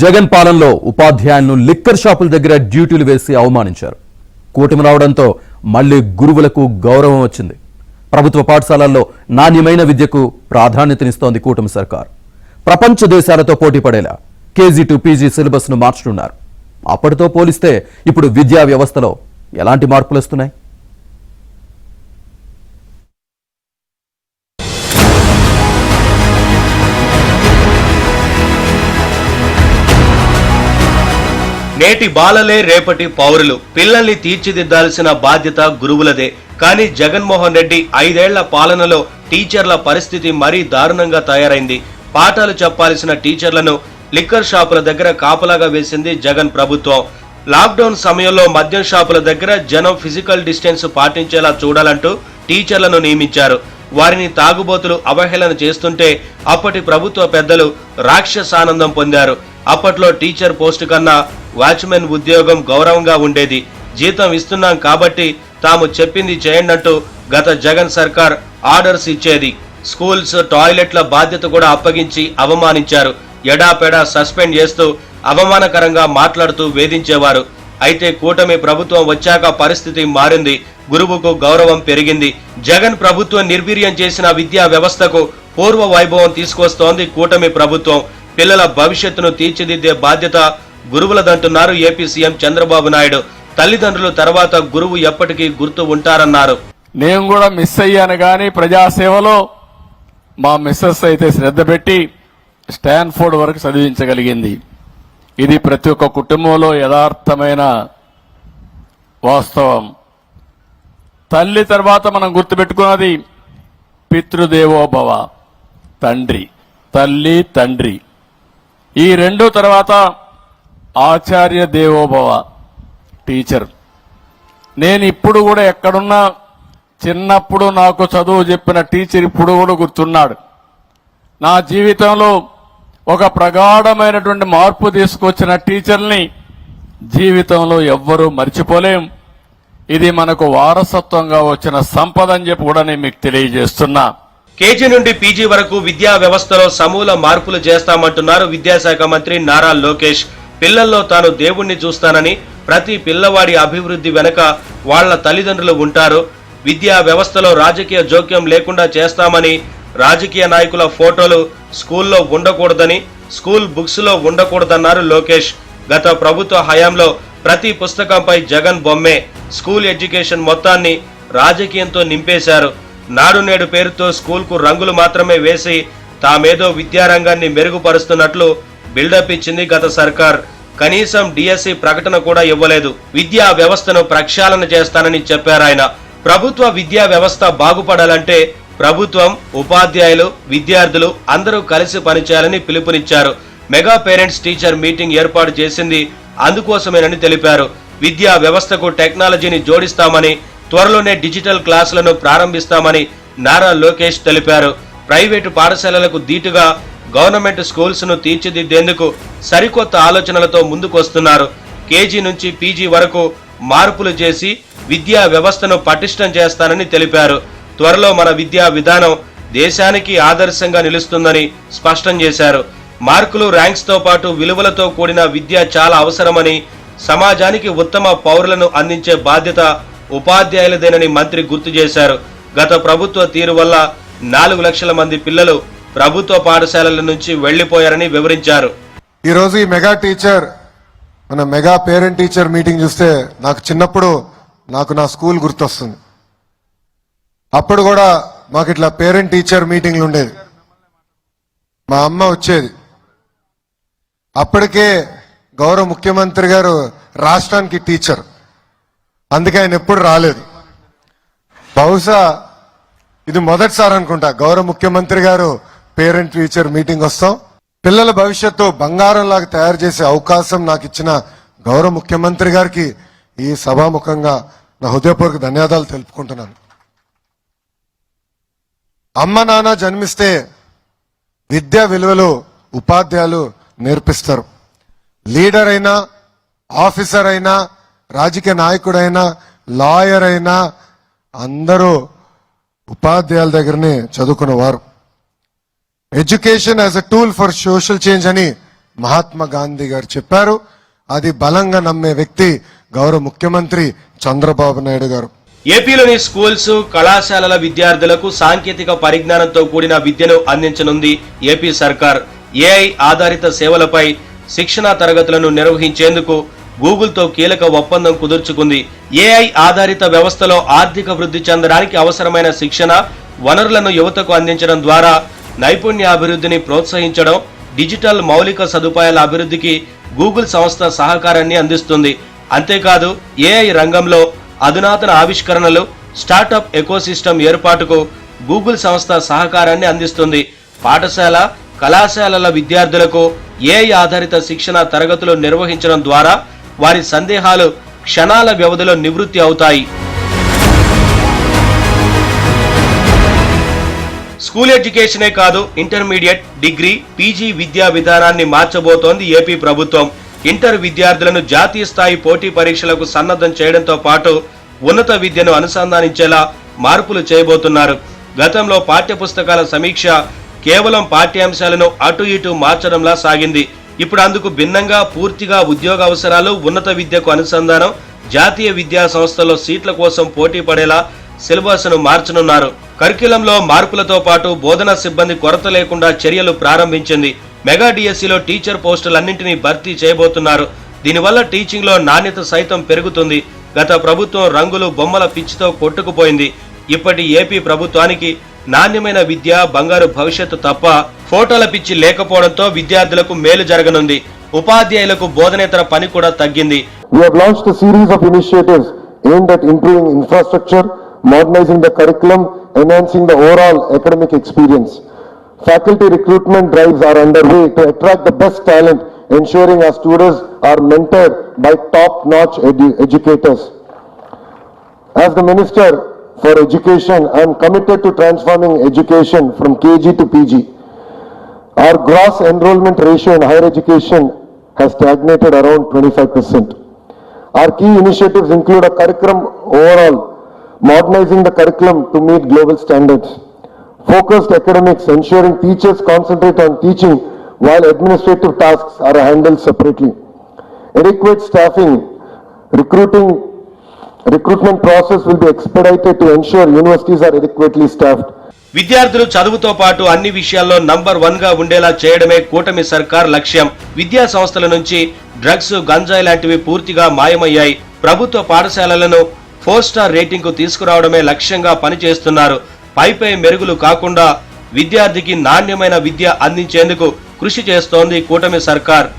జగన్ పాలనలో ఉపాధ్యాయులను లిక్కర్ షాపుల దగ్గర డ్యూటీలు వేసి అవమానించారు. కూటమి రావడంతో మళ్లీ గురువులకు గౌరవం వచ్చింది. ప్రభుత్వ పాఠశాలల్లో నాణ్యమైన విద్యకు ప్రాధాన్యతనిస్తోంది కూటమి సర్కార్. ప్రపంచ దేశాలతో పోటీ పడేలా కేజీ టు పీజీ సిలబస్ ను మార్చుతున్నారు. అప్పటితో పోలిస్తే ఇప్పుడు విద్యా వ్యవస్థలో ఎలాంటి మార్పులు వస్తున్నాయి? నేటి బాలలే రేపటి పౌరులు. పిల్లల్ని తీర్చిదిద్దాల్సిన బాధ్యత గురువులదే. కానీ జగన్మోహన్ రెడ్డి 5 ఏళ్ల పాలనలో టీచర్ల పరిస్థితి మరీ దారుణంగా తయారైంది. పాఠాలు చెప్పాల్సిన టీచర్లను లిక్కర్ షాపుల దగ్గర కాపలాగా వేసింది జగన్ ప్రభుత్వం. లాక్డౌన్ సమయంలో మద్యం షాపుల దగ్గర జనం ఫిజికల్ డిస్టెన్స్ పాటించేలా చూడాలంటూ టీచర్లను నియమించారు. వారిని తాగుబోతులు అవహేళన చేస్తుంటే అప్పటి ప్రభుత్వ పెద్దలు రాక్షసానందం పొందారు. అప్పట్లో టీచర్ పోస్టు కన్నా వాచ్మెన్ ఉద్యోగం గౌరవంగా ఉండేది. జీతం ఇస్తున్నాం కాబట్టి తాము చెప్పింది చేయండి గత జగన్ సర్కార్ ఆర్డర్స్ ఇచ్చేది. స్కూల్స్, టాయిలెట్ల బాధ్యత కూడా అప్పగించి అవమానించారు. ఎడాపెడా సస్పెండ్ చేస్తూ అవమానకరంగా మాట్లాడుతూ వేధించేవారు. అయితే కూటమి ప్రభుత్వం వచ్చాక పరిస్థితి మారింది. గురువుకు గౌరవం పెరిగింది. జగన్ ప్రభుత్వం నిర్వీర్యం చేసిన విద్యా వ్యవస్థకు పూర్వ వైభవం తీసుకొస్తోంది కూటమి ప్రభుత్వం. పిల్లల భవిష్యత్తును తీర్చిదిద్దే బాధ్యత గురువులదంటున్నారు ఏపీ సీఎం చంద్రబాబు నాయుడు. తల్లిదండ్రుల తర్వాత గురువు ఎప్పటికీ గుర్తు ఉంటారన్నారు. నేను కూడా మిస్ అయ్యాను కానీ ప్రజాసేవలో మా మిస్సెస్ అయితే శ్రద్ధ పెట్టి స్టాన్ఫోర్డ్ వరకు చదివించగలిగింది. ఇది ప్రతి ఒక్క కుటుంబంలో యథార్థమైన వాస్తవం. తల్లి తర్వాత మనం గుర్తుపెట్టుకున్నది పితృదేవోభవ, తండ్రి. తల్లి, తండ్రి ఈ రెండు తర్వాత ఆచార్య దేవోభవ, టీచర్. నేను ఇప్పుడు కూడా ఎక్కడున్నా చిన్నప్పుడు నాకు చదువు చెప్పిన టీచర్ ఇప్పుడు కూడా గుర్తున్నాడు. నా జీవితంలో ఒక ప్రగాఢమైనటువంటి మార్పు తీసుకొచ్చిన టీచర్ని జీవితంలో ఎవ్వరూ మర్చిపోలేం. ఇది మనకు వారసత్వంగా వచ్చిన సంపద అని చెప్పి కూడా నేను మీకు తెలియజేస్తున్నా. కేజీ నుండి పీజీ వరకు విద్యా వ్యవస్థలో సమూల మార్పులు చేస్తామంటున్నారు విద్యాశాఖ మంత్రి నారా లోకేష్. పిల్లల్లో తాను దేవుణ్ణి చూస్తానని, ప్రతి పిల్లవాడి అభివృద్ధి వెనుక వాళ్ల తల్లిదండ్రులు ఉంటారు. విద్యా వ్యవస్థలో రాజకీయ జోక్యం లేకుండా చేస్తామని, రాజకీయ నాయకుల ఫోటోలు స్కూల్లో ఉండకూడదని, స్కూల్ బుక్స్ లో ఉండకూడదన్నారు లోకేష్. గత ప్రభుత్వ హయాంలో ప్రతి పుస్తకంపై జగన్ బొమ్మే. స్కూల్ ఎడ్యుకేషన్ మొత్తాన్ని రాజకీయంతో నింపేశారు. నాడు నేడు పేరుతో స్కూల్ కు రంగులు మాత్రమే వేసి తామేదో విద్యారంగాన్ని మెరుగుపరుస్తున్నట్లు బిల్డప్ ఇచ్చింది గత సర్కార్. కనీసం డిఎస్సి ప్రకటన కూడా ఇవ్వలేదు. విద్యా వ్యవస్థను ప్రక్షాళన చేస్తానని చెప్పారాయన. ప్రభుత్వ విద్యా వ్యవస్థ బాగుపడాలంటే ప్రభుత్వం, ఉపాధ్యాయులు, విద్యార్థులు అందరూ కలిసి పనిచేయాలని పిలుపునిచ్చారు. మెగా పేరెంట్స్ టీచర్ మీటింగ్ ఏర్పాటు చేసింది అందుకోసమేనని తెలిపారు. విద్యా వ్యవస్థకు టెక్నాలజీని జోడిస్తామని, త్వరలోనే డిజిటల్ క్లాసులను ప్రారంభిస్తామని నారా లోకేష్ తెలిపారు. ప్రైవేటు పాఠశాలలకు దీటుగా గవర్నమెంట్ స్కూల్స్ ను తీర్చిదిద్దేందుకు సరికొత్త ఆలోచనలతో ముందుకొస్తున్నారు. కేజీ నుంచి పీజీ వరకు మార్పులు చేసి విద్యా వ్యవస్థను పటిష్టం చేస్తానని తెలిపారు. త్వరలో మన విద్యా విధానం దేశానికి ఆదర్శంగా నిలుస్తుందని స్పష్టం చేశారు. మార్కులు, ర్యాంక్స్ తో పాటు విలువలతో కూడిన విద్య చాలా అవసరమని, సమాజానికి ఉత్తమ పౌరులను అందించే బాధ్యత ఉపాధ్యాయులదేనని మంత్రి గుర్తు చేశారు. గత ప్రభుత్వ తీరు వల్ల 4 లక్షల మంది పిల్లలు ప్రభుత్వ పాఠశాలల నుంచి వెళ్లిపోయారని వివరించారు. ఈ రోజు ఈ మెగా టీచర్, మన మెగా పేరెంట్ టీచర్ మీటింగ్ చూస్తే నాకు చిన్నప్పుడు నా స్కూల్ గుర్తొస్తుంది. అప్పుడు కూడా మాకు ఇట్లా పేరెంట్ టీచర్ మీటింగ్లు ఉండేది. మా అమ్మ వచ్చేది. అప్పటికే గౌరవ ముఖ్యమంత్రి గారు రాష్ట్రానికి టీచర్, అందుకే ఆయన ఎప్పుడు రాలేదు. బహుశా ఇది మొదటిసారి అనుకుంటా గౌరవ ముఖ్యమంత్రి గారు పేరెంట్ టీచర్ మీటింగ్ వస్తాం. పిల్లల భవిష్యత్తు బంగారంలాగా తయారు చేసే అవకాశం నాకు ఇచ్చిన గౌరవ ముఖ్యమంత్రి గారికి ఈ సభాముఖంగా నా హృదయపూర్వక ధన్యవాదాలు తెలుపుకుంటున్నాను. అమ్మ నాన్న జన్మిస్తే విద్యా విలువలు ఉపాధ్యాయులు నేర్పిస్తారు. లీడర్ అయినా, ఆఫీసర్ అయినా, రాజకీయ నాయకుడైనా, లాయర్ అయినా అందరూ ఉపాధ్యాయుల దగ్గరనే చదువుకున్నవారు. Education as a tool for social change అని మహాత్మా గాంధీ గారు చెప్పారు. అది బలంగా నమ్మే వ్యక్తి గౌరవ ముఖ్యమంత్రి చంద్రబాబు నాయుడు గారు. ఏపీలోని స్కూల్స్, కళాశాలల విద్యార్థులకు సాంకేతిక పరిజ్ఞానంతో కూడిన విద్యను అందించనుంది ఏపీ సర్కార్. ఏఐ ఆధారిత సేవలపై శిక్షణా తరగతులను నిర్వహించేందుకు గూగుల్తో కీలక ఒప్పందం కుదుర్చుకుంది. ఏఐ ఆధారిత వ్యవస్థలో ఆర్థిక వృద్ధి చెందడానికి అవసరమైన శిక్షణ, వనరులను యువతకు అందించడం ద్వారా నైపుణ్యాభివృద్ధిని ప్రోత్సహించడం, డిజిటల్ మౌలిక సదుపాయాల అభివృద్ధికి గూగుల్ సంస్థ సహకారాన్ని అందిస్తుంది. అంతేకాదు ఏఐ రంగంలో అధునాతన ఆవిష్కరణలు, స్టార్టప్ ఎకోసిస్టమ్ ఏర్పాటుకు గూగుల్ సంస్థ సహకారాన్ని అందిస్తుంది. పాఠశాల, కళాశాలల విద్యార్థులకు ఏఐ ఆధారిత శిక్షణ తరగతులు నిర్వహించడం ద్వారా వారి సందేహాలు క్షణాల వ్యవధిలో నివృత్తి అవుతాయి. స్కూల్ ఎడ్యుకేషనే కాదు, ఇంటర్మీడియట్, డిగ్రీ, పీజీ విద్యా విధానాన్ని మార్చబోతోంది ఏపీ ప్రభుత్వం. ఇంటర్ విద్యార్థులను జాతీయ స్థాయి పోటీ పరీక్షలకు సన్నద్ధం చేయడంతో పాటు ఉన్నత విద్యను అనుసంధానించేలా మార్పులు చేయబోతున్నారు. గతంలో పాఠ్యపుస్తకాల సమీక్ష కేవలం పాఠ్యాంశాలను అటు ఇటు మార్చడంలా సాగింది. ఇప్పుడు అందుకు భిన్నంగా పూర్తిగా ఉద్యోగ అవసరాలు, ఉన్నత విద్యకు అనుసంధానం, జాతీయ విద్యా సంస్థల్లో సీట్ల కోసం పోటీ పడేలా సిలబస్ ను మార్చనున్నారు. కరిక్యులంలో మార్పులతో పాటు బోధనా సిబ్బంది కొరత లేకుండా చర్యలు ప్రారంభించింది. మెగా డిఎస్సిలో టీచర్ పోస్టులన్నింటినీ భర్తీ చేయబోతున్నారు. దీనివల్ల టీచింగ్ లో నాణ్యత సైతం పెరుగుతుంది. గత ప్రభుత్వం రంగులు బొమ్మల పిచ్చితో కొట్టుకుపోయింది. ఇప్పటి ఏపీ ప్రభుత్వానికి నాణ్యమైన విద్య, బంగారు భవిష్యత్తు తప్ప ఫోటోల పిచ్చి లేకపోవడంతో విద్యార్థులకు మేలు జరగనుంది. ఉపాధ్యాయులకు బోధనేతర పని కూడా తగ్గింది. We have launched a series of initiatives aimed at improving infrastructure, modernizing the curriculum, enhancing the overall academic experience. Faculty recruitment drives are underway to attract the best talent, ensuring our students are mentored by top-notch educators. As the Minister for Education, I am committed to transforming education from KG to PG. Our gross enrollment ratio in higher education has stagnated around 25%. Our key initiatives include a curriculum overhaul, modernizing the curriculum to meet global standards, focused academics, ensuring teachers concentrate on teaching while administrative tasks are handled separately, adequate staffing, recruitment process will be expedited to ensure universities are adequately staffed. విద్యార్థులు చదువుతో పాటు అన్ని విషయాల్లో number 1 గా ఉండేలా చేయడమే కూటమి సర్కార్ లక్ష్యం. విద్యా సంస్థల నుంచి డ్రగ్స్, గంజాయి లాంటివి పూర్తిగా మాయమయ్యాయి. ప్రభుత్వ పాఠశాలలను 4 స్టార్ రేటింగ్ కు తీసుకురావడమే లక్ష్యంగా పనిచేస్తున్నారు. పైపై మెరుగులు కాకుండా విద్యార్థికి నాణ్యమైన విద్య అందించేందుకు కృషి చేస్తోంది కూటమి సర్కార్.